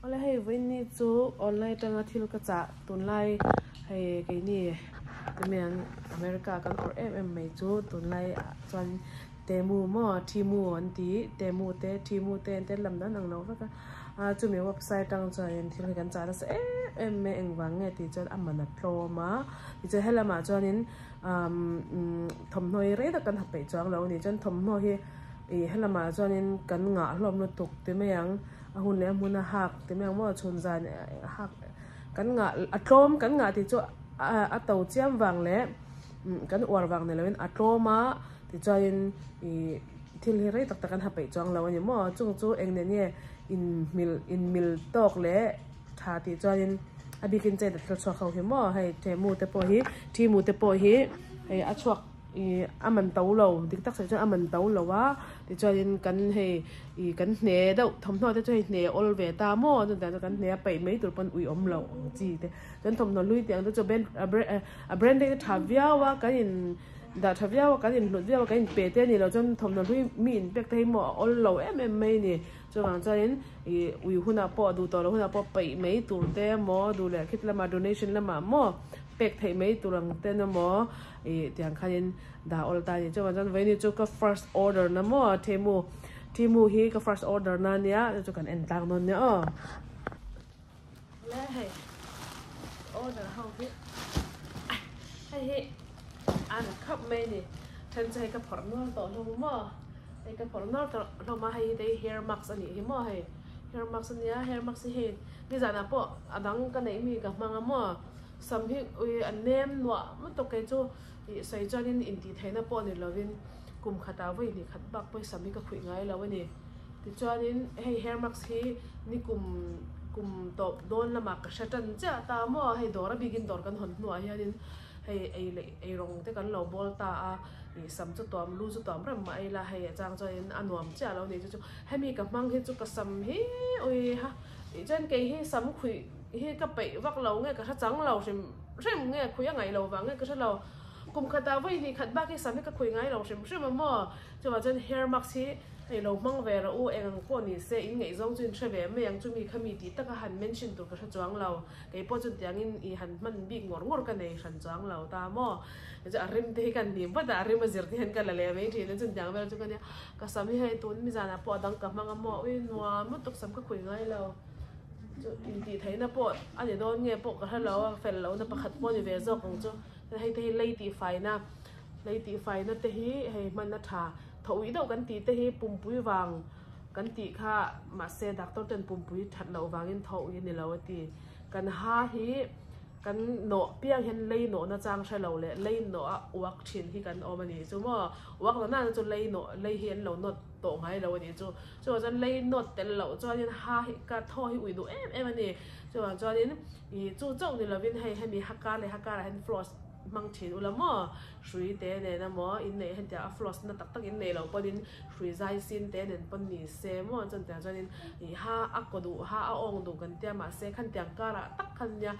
Ole hay với ni chú online trang thil ka cha tun lai hay cái ni miền America kan or em mai chú tun lai chuan temu mo thimu an ti temu te thimu te lam dan ang no ka chu mi website tang chuan thil kan cha sa em me eng wang nge ti chuan amana ploma ti chu helama chuan in thom noi re da kan hape chuang lo ni chuan thom no hi e helama chuan in kan nga hlom no tuk te me yang hun le mun hak te me mo chun zan hak kan nga atlom kan nga ti chu a to chiam wang le kan war wang ne lawin atloma ti chuan in thil hi re tak kan hape chuang lo ni mo chung chu eng ne ni in mil tok le tha ti chuan in abikin che da thil chwa khau hi mo hei themu te po hi thimu te po hi hei a chuak aman tau lo dik tak sai chuan aman tau lo wa ti chuan kan hei kan hne deuh thom hno te chu hei hne ol ve ta mo chuan ta kan hne pai mai tur pon ui om lo chi te chuan thom no lui tiang te chu ben a brand de thavia wa kan in da thavia wa kan in hlut via wa kan in pe te ni lo chuan thom no lui mi in pek te mo ol lo em mai ni chuan chuan ui huna po du to lo huna po pai mai tur te mo du le khit lama donation lama mo pek thei mai turang te na mo tiang khanin da ol ta ni chuan ve ni chu ka first order na mo thimu hi ka first order na nia chu kan en tang non ne le hei order how hi hei an khap mai ni than chai ka phor no to lo mo hei ka phor no to lo ma hei dei hair mask ani hi mo hei hair mask nia hair mask hi ni zana po adang ka nei mi ka manga mo sam hi an nem no mo to ke chu sai chanin in ti thaina po ni lovin kum khata voi ni khat bak poi sami ka khui ngai law ni ti chanin hei hair mask hi ni kum top don lama ka shatan cha ta mo hei dora bigin dor kan hon no hianin hei ei rong te kan lo bol ta a sam chu tom lu chu tom ram mai la hei chang chain anuam cha lo ni chu hemi ka mang hi chu ka sam hi oi ha chen ke hi sam khui hi ka pe vak lo nge ka chang lo rim nge khuya ngai lo wa nge ka lo kum khata voi ni khat ba ki sam ka khui ngai lo rim mo chu wa chen hair mask hi ei lo mang ve ra u eng ko ni se in ngei zong chin thre ve me yang chu mi khami ti taka han mention tur ka chuang lo ke po chun tiang in I han man bi ngor ka nei ran chuang lo ta mo ja rim te kan ni ba da rim zir te han ka la le me thi ne chun tiang ve chu ka ne ka sam hi hei tun mi jana po dang ka manga mo ui nuwa mo tuk sam ka khui ngai lo in ti thấy na po ani don nge po ka halo fel lo na pakhat po ni ve zo kong chu hei te lei ti fai na te hi hei man na tha thoi do kan ti te hi pumpui wang kan ti kha ma se doctor ten pumpui that lo wangin tho ni lo ti kan ha hi kan no piang hen lei no na chang thra lo le lei no a wak thin hi kan omani chu mo wak na chu lei no lei hen lo not to ngai lo ni chu chan lei not tel lo chuan ha hi ka tho hi ui du em ani chuan in chu chau ni lovin hei mi hakar hen floss mang thin ulamo shui te ne na mo in nei hen tia floss na tak in nei lo podin shui zai sin te nen pon ni se mo chan ta chuan in ha akodu ha a ong du kan tia ma se khan tiang kara tak khan nya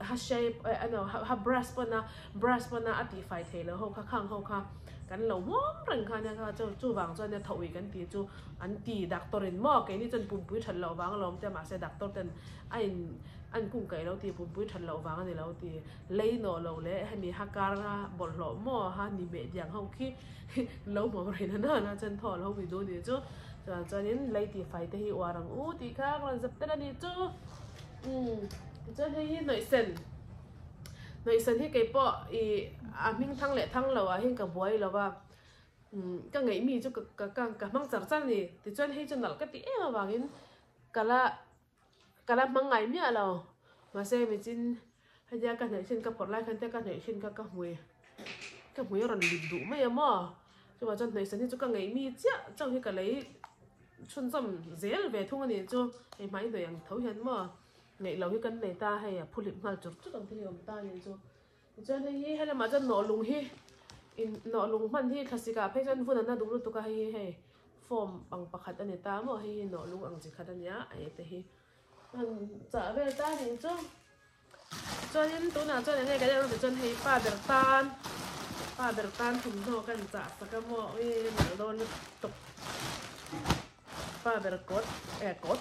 ha shape ano ha brass pona ati fai thelo ho kha khang ho kha kan lo mom ran kha nya kha chu wang chuan ne thoi kan ti chu an ti doctorin mo ke ni chan pum pui than lo wang lom tia ma se doctor ten an cung cái lâu thì bùn bùi thật lâu vàng này lâu thì lấy nọ lâu lẽ hay mi hakar ha bol lo mo ha ni mẹ giang hông khi lâu mà rồi nó chân thò lâu bị đôi đi chứ cho nên lấy thì phải thì hòa rằng thì khác là dập tết đi chứ cho nên nội sen thì cái bộ mình thăng lệ thăng lâu hiện cả buổi lâu và cái ngày mi cho cả mang chặt chắn đi thì cho nên cho nó cái tí mà vàng in cả mang ngày mi alo mà xem mình xin hay ra cái này xin cái phật lai cái này xin cái mùi rồi lụm đủ mấy mà cho mà chân này xin cho cái ngày mi chứ trong khi cái lấy xuân dầm dễ về thung này cho cái máy này ăn thấu hiện mà ngày lâu như cái này ta hay phụ liệm mà chút chút làm thế nào ta vậy cho nên hay là mà chân nọ lùng man hi khasi cả phải chân vun anh đúng lúc tôi cái hay form bằng bạc hạt này ta mà hay nọ lùng ăn gì hạt này ấy thế trả về ta thì cho nên tôi nào cho nên cái này nó chân hay pa der tan thùng nó cần trả sao cái mỏ ấy nó đôn tục pa ber kot kot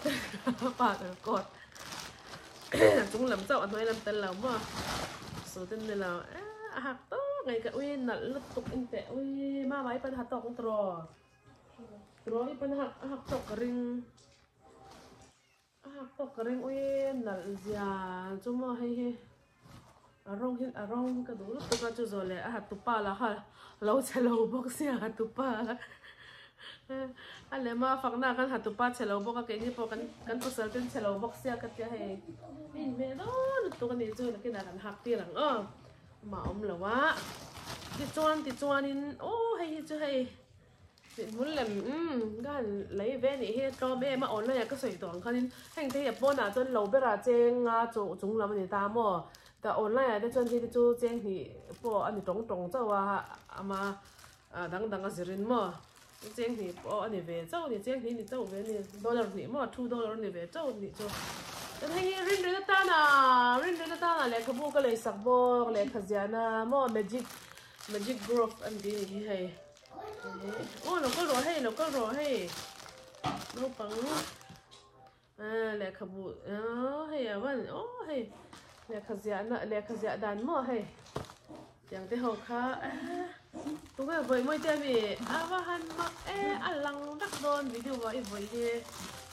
pa ber kot chúng làm sao anh nói làm tên là mà số tên này là hạt to ngày cả ui nặn lật tục in tệ ui ma máy bên hạt to cũng trò rồi bên hạt to cái ring hạt to cái ring ui nặn già chúng mà hay arong cái đồ lúc tôi cho rồi là hạt tupa là ha lâu sẽ lâu bốc xia hạt tupa anh em mà phẳng na kan hạt tupa sẽ lâu bốc cái gì po kan pasal tên sẽ lâu bốc xia cái gì hay mình mẹ đó tôi cái này chơi là cái nào kan hạt tiền lằng mà ông là quá thì chuan in hay chứ hay thì muốn làm cái lấy về này hết cho bé mà ổn là cái sợi toàn khăn hành thế nhập bọn nào cho lâu bé là chêng chỗ chúng làm gì ta mà ta ổn là để cho thì chỗ chêng thì bỏ anh trống cho mà đằng cái gì mà chêng thì bỏ anh về cho thì chêng thì cho về thì $2 thì mà $2 thì về cho thì cho hay rin rin ta na le kabu ka le sakbo le khazana mo magic growth and di hay nó có rồi hay nó bằng le kabu hay vẫn hay le khazana đàn mo hay chẳng thế học khá tôi cái với mấy tên gì và hắn mà ăn lăng đắc đòn video vậy với đi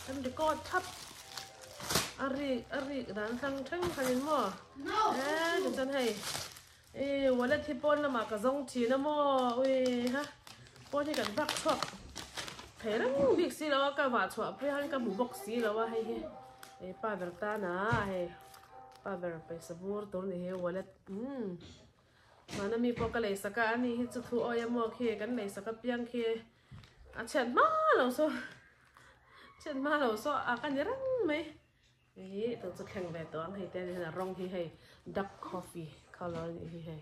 em đi coi thấp ari dan thang khanin mo chúng ta hay wallet hi pon na ma ka zong thi na mo ui ha pon hi kan bak thok thế lắm big xí lo ka va chwa pe han ka bu box xí lo hay he pa ver ta na hay pa ver pe sabur to ni he wallet mana mi po ka le saka ani hi chu thu oya mo khe kan le saka piang khe a chen ma lo so a kan rang mai tôi sẽ khen về toán hay tên là rong thì hay dark coffee color thì hay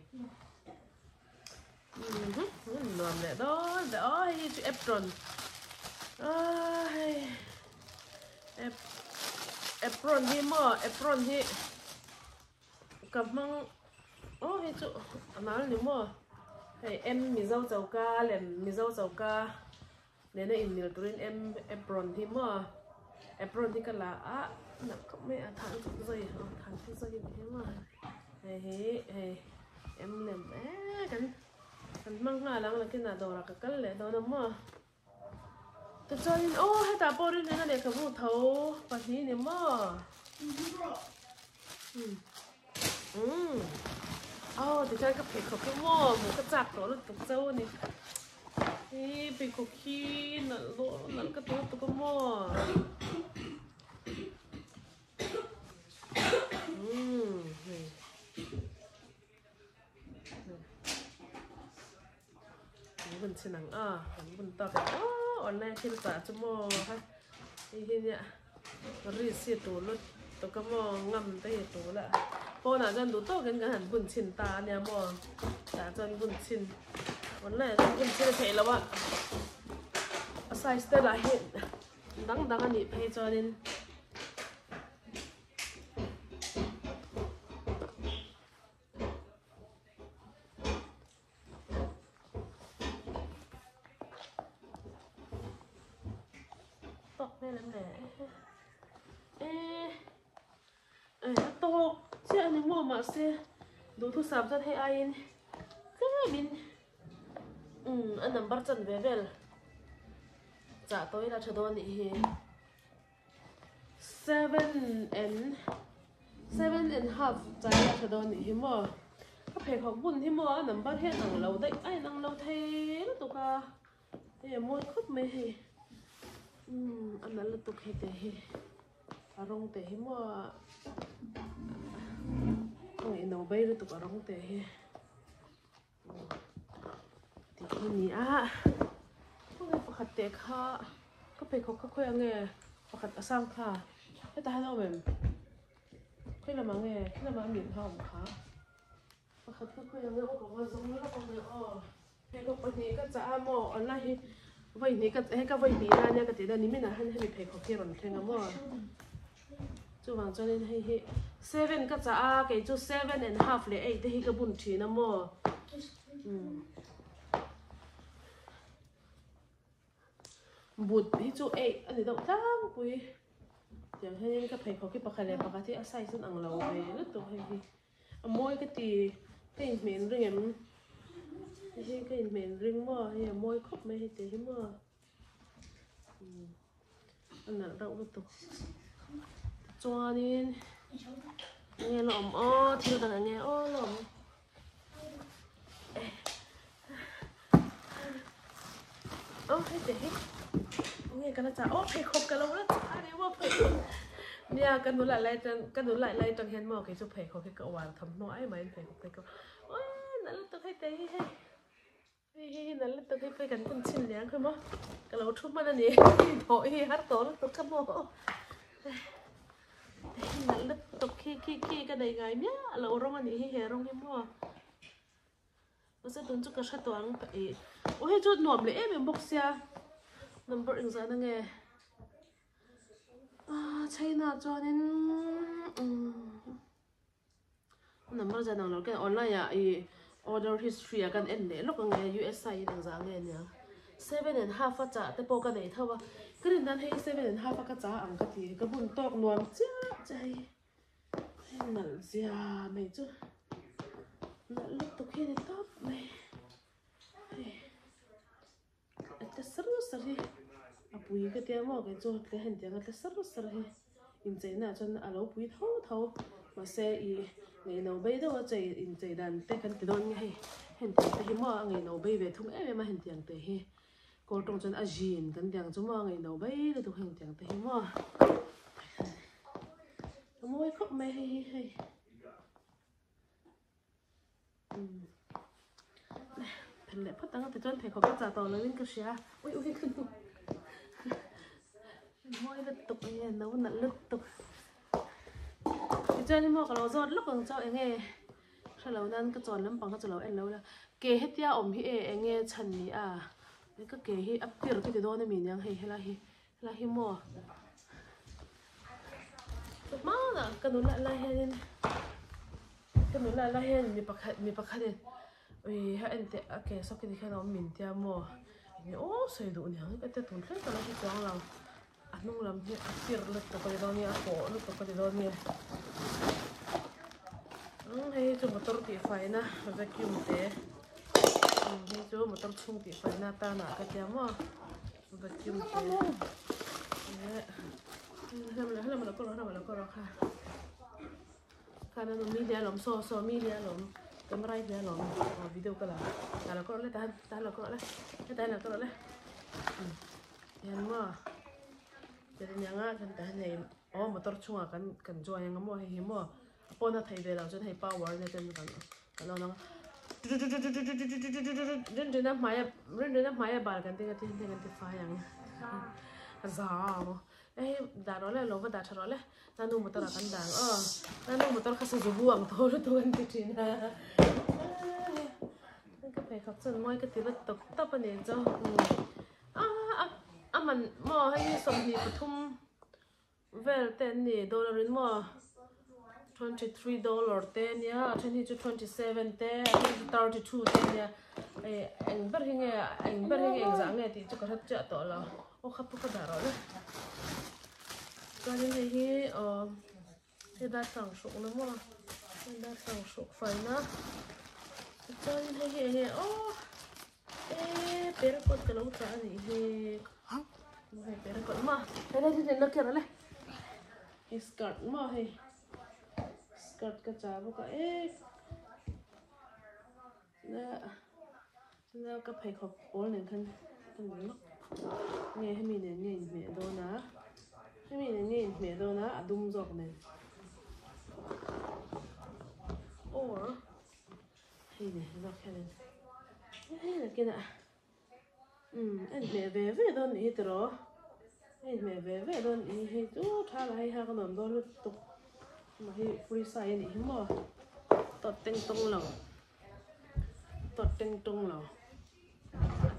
làm để đó hay chữ apron hay apron thì mà apron thì cầm mang hay chữ nói nếu mà hay em mì dâu ca làm mì dâu ca nên là in mì turin em apron thì mà apron thì cái là nặng không mẹ thằng chút dây thằng chút dây thế mà hay em làm cái mang nga lang là cái nào đồ là cái lẽ đó nó mà tôi cho nên hay ta bỏ đi nên là để cái vụ thấu và thế này mà thì cho cái phải có cái mò một cái chặt đó là tục dâu này bị có khi là cái tôi có mò mình xin nắng mình to cái online khi trả cho mò ha thì nhỉ nó rì xì tủ luôn tụi cái mò ngầm tay tủ lại po nào dân đủ to cái hẳn bún chín ta nha mò trả dân bún chín online bún chín thế là vậy size là hiện đắng anh đi pay cho nên mà xe đủ thu sắm cho thấy ai cái mình anh nằm bắt chân về về trả tôi là cho tôi đi 7.5 trả là cho tôi đi mà cái phải học bún thì mà nằm bắt hết nằm lâu đấy ai nằm lâu thế nó tụi ca thì mua khóc mày thì anh nói là tụi hết thế rong thế mà ôi nấu bay rồi tụi rong thế thì cái này ôi phát tệ khá có phải học các khối nghe phát sang khá cái tai đâu mình cái là mà nghe cái là mà miệng hỏng khá phát các khối nghe có có giống như là con người cái có cái này cái giá mỏ online vậy này cái vậy tí ra nha cái tí đó ní mình là hay bị phải học kia rồi thế ngắm mỏ chú vàng cho nên hay 7 cái giá cái chú 7.5 lại 8 thì cái bún chỉ nó mỏ bụt hi chu ấy anh đâu lắm bụi chẳng hay cái phải có cái bạc này bạc thì sai xuống ăn lẩu về rất tốt hay môi cái tì cái miếng rừng em cái miếng rừng mà hay môi khóc mấy hay thế mà anh nào đâu rất tốt cho nên nghe lỏm thì nó đang nghe lỏm hay thế nghe cái nó chả phải khóc cái lâu đó chả đấy mà phải nha cái nó lại trong hiện mà cái chụp phải khóc cái cậu hoàn thầm nói mà anh phải khóc cái cậu ôi nó là tôi hay thế hay nó là tôi hay phải gần con xin liang thôi mà cái lâu chút mà nó nhỉ thôi hát tổ nó tôi cắm mỏ nó là tôi khi cái này gái nhá lâu rồi mà nhỉ hè rồi mà nó sẽ tuân chút cái sát toán phải ôi chút nuông lẽ mình bốc xe number ứng ra nghe China cho nên number ra nào cái online à order history à cái end này lúc nghe USA ứng ra nghe nhá 7.5 trả tới bao cái này thôi cái này đang hay 7.5 cái trả ăn cái gì cái bún tóc nuông chạy nở già mày chứ nở lúc tục khi này top này cái sốt đi bùi cái tiếng mà cái chỗ cái hình tiếng cái sốt đi in chế nào cho nó lâu bùi thâu mà xe ngày nào bây giờ chạy in chế đàn tê cái đòn ngay hình tiếng cái mà ngày nào bây về thùng em mà hình tiếng tê he cô trong chân ajin cái tiếng chúng mà ngày nào bây giờ tụi hình tiếng tê mà môi khóc mày hay thành lệ phát tăng thì chân thấy có cái giả tỏ lên cái gì ui cái tục môi lật tục nghe nấu nặn lật tục cho nên mà kalau giọt lúc còn cho anh nghe sao lâu nan cái tròn lắm bằng cái tròn lâu anh lâu là kề hết tia ẩm hi anh nghe chần nhỉ cái kề hi ấp kia cái đó này mình nhang hay là hi mò má là cái nó lại hen cái nó lại hen mi bạc hết ui hai anh tệ kề sau khi đi khai nó mình tia mò xây đủ nhang cái tết tuần khác cái nó chỉ chọn là nung làm gì tiệt lực tập cái đó nha cổ lực tập cái đó nha hay cho motor tỉ phải na vacuum thế hay cho motor chung tỉ phải na ta nã cái gì mà vacuum thế làm là có rồi khá nên media lắm so media lắm camera media lắm video cái là có lấy ta là có lấy yan mà jadi nyanga kan ta nei motor chunga kan join yang mo hi mo pona thai ve la chen hei power ne chen kan lo nang ren na maya bal kan te fa yang za mo da ro le lo va da tharo le na nu motor kan dang na nu motor kha sa ju buang to kan ti tin cái phải khóc chân môi cái tiếng tập tập anh ấy cho mình mà hay sống thì có thùng về tên nè $1 mà $23 tên nhá 27 tên 32 tên nhá anh bắt hình anh dáng này thì cho có thật chợ tổ là ô khắp tất cả rồi đấy cái này thì cái đa sản xuất nữa mà đa sản xuất phải na cho nên thì bé nó còn cái lỗ trả gì thì bé nó còn mà cái này thì nó kia nó này cái skirt mà hay skirt cái trả vô cái nó cái phải học bốn này thân nghe hay mình nghe mẹ đâu ná hay mình nghe mẹ đâu ná đúng rồi này or hay này nó cái này hay là cái nào anh mẹ về đâu nhỉ đó anh mẹ về đâu nhỉ hay chú thà là hay cái nón đó lúc tục mà hay free size nhỉ mà tọt tinh tung lầu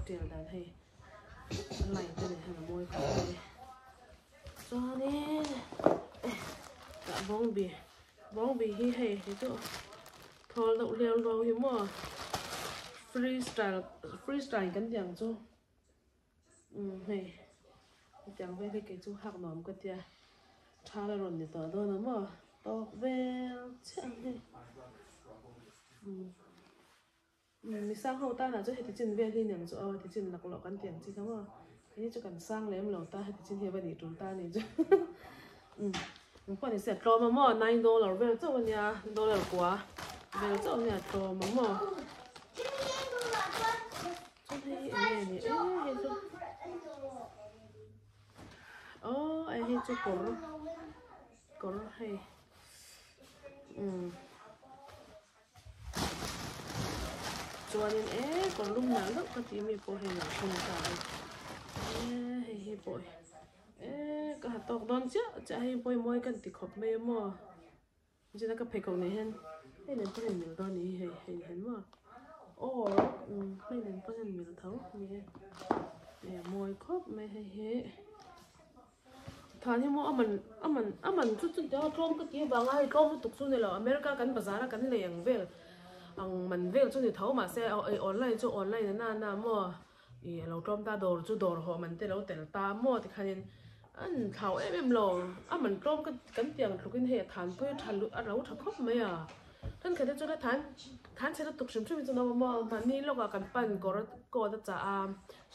tiền đàn hay này cái này là môi không này cho nên cả bóng bì hi hay thì chỗ thôi đậu leo rồi hiếm mà freestyle cái dạng cho hay chẳng về thì cái chú học nóm cái tia cha là rồi thì tớ thôi nó mà to về chẳng đi mình sang hậu ta là cho hết thì trên về thì nhận cho thì trên là có căn tiền chứ không à cái như cho cần sang lấy lẩu ta hết thì trên here về để chúng ta này chứ mình phải để sẽ cho mà $9 về cho nhà $1 quá về cho nhà cho mà cho thấy này này ai hết cho cổ hay cho nên còn lúc nào lúc có tí mình bôi hay là không cả hay bôi cái hạt tóc đón chứ chả hay bôi môi cần tỉ khóc mê mà chỉ là cái phải cầu này hen hay nên có hình nhiều đón này hay hen mà hay nên có hình nhiều thấu nè môi khóc mê hay thằng em mua mình chút cho trôm cái kia vàng ai trôm nó tục xuống này là America cắn bazaar cắn liền về mình về cho thì thấu mà xe online cho online na mua lâu trôm ta đồ cho đồ họ mình tới lâu tới ta mua thì khai anh thấu em lo mình trôm cái cắn tiền lúc cái hệ thàn tôi thàn lâu thằng khóc mấy à thân cái đó cho nó thàn sẽ tục xem cho nó mà ni lúc à cắn pan có đó chả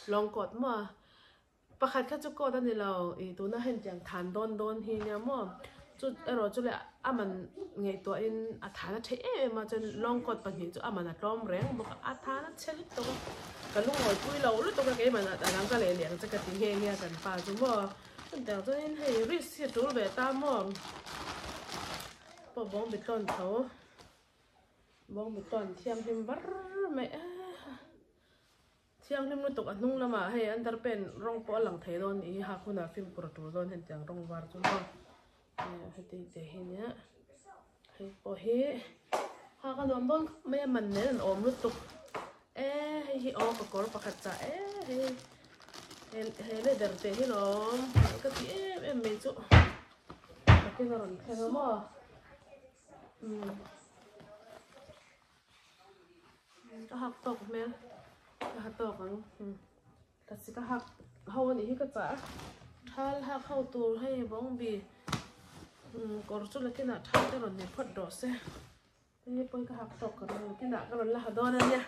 long cột màประคัดข้าจุกก็ตอนนี้เราตัวน่าเห็นอย่างฐานโดนเฮียมั่วจุดเราจุดเลยมันไงตัวอินฐานเทมาจนลองกดปัญหาจุดมันร้อนแรงบอกฐานเชลิตัวกันลุงหอยคุยเราลุตัวกันมันแต่หลังก็เลยเลี้ยงจะกระติเฮียกันป่าจุดว่าแต่ตัวนี้ให้ริสเสียจุดแบบตามมั่วพอบ้องไปต้นเขาบ้องไปต้นเทียมพิมพ์บ้าไม่เที่ยงที่มันตกอันนุ่งละมาให้อันดับเป็นร่องปอหลังเทโดนอีหาคุณอาฟิล์มกระตูโดนเห็นจังร่องวาร์จุนก็ให้ตีเตะเห็นเนี้ยให้ปอเฮหากันโดนไม่มันเน้นอมลุตุกให้ออกกับกอล์ฟประคัดจ่าให้เลยเดินเตะให้น้องก็ที่ไม่จุแต่ที่เราแค่นั้นมั้งก็หักตกแม่หักตกแต่สิก็หักเขาวันนี้ก็จะถ้าหักเข้าตัวให้บ้องบีก็รู้สึกเลยที่น่ะถ้าจะหล่นเนี่ยพอดดอสเซ่นี่ปุ่ยก็หักตกกันเลยที่น่ะก็หล่นละหัดดอนนั่นเนี่ย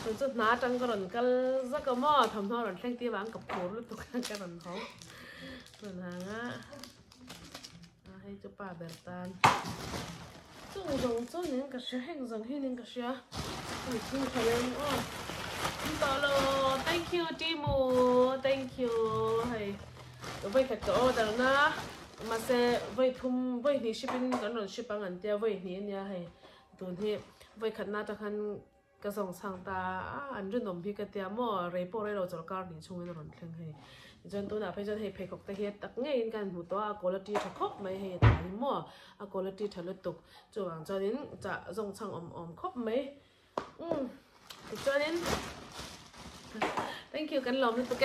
ส่วนจุดหนาจังก็หล่นกันสักก็หม้อทำท่อหล่นแท่งตีบางกับโผล่แล้วตัวกันก็หล่นเขาหล่นหางอ่ะให้เจ้าป่าแบบตาลจุดตรงจุดนี้ก็เสียแห้งจังที่นี่ก็เสียอีกทีเท่านั้นต่อเลย thank you จีมู thank you ให้ไว้ขัดก็แต่นะมาเซ่ไว้ทุ่มไว้นี่ชิปปิ้งกันหน่อยชิปปังอันเดียวไว้นี่เนี่ยให้ตัวที่ไว้ขัดหน้าตะคันกระส่งสั่งตาอันรุ่นนมพี่กระเทียมมั่วเรย์โป้เราจะการนี่ช่วงนี้เราเรื่องให้จนตัวน่ะพี่จะให้เพกกตะเฮียตักง่ายกันหูตัวquality ถ้าครบไม่ให้ตายมั่วquality ถ้าลดตกจวงจนนี้จะส่งสั่งอมครบไหมจนนี้ thank you กันลมนี่ตัวแก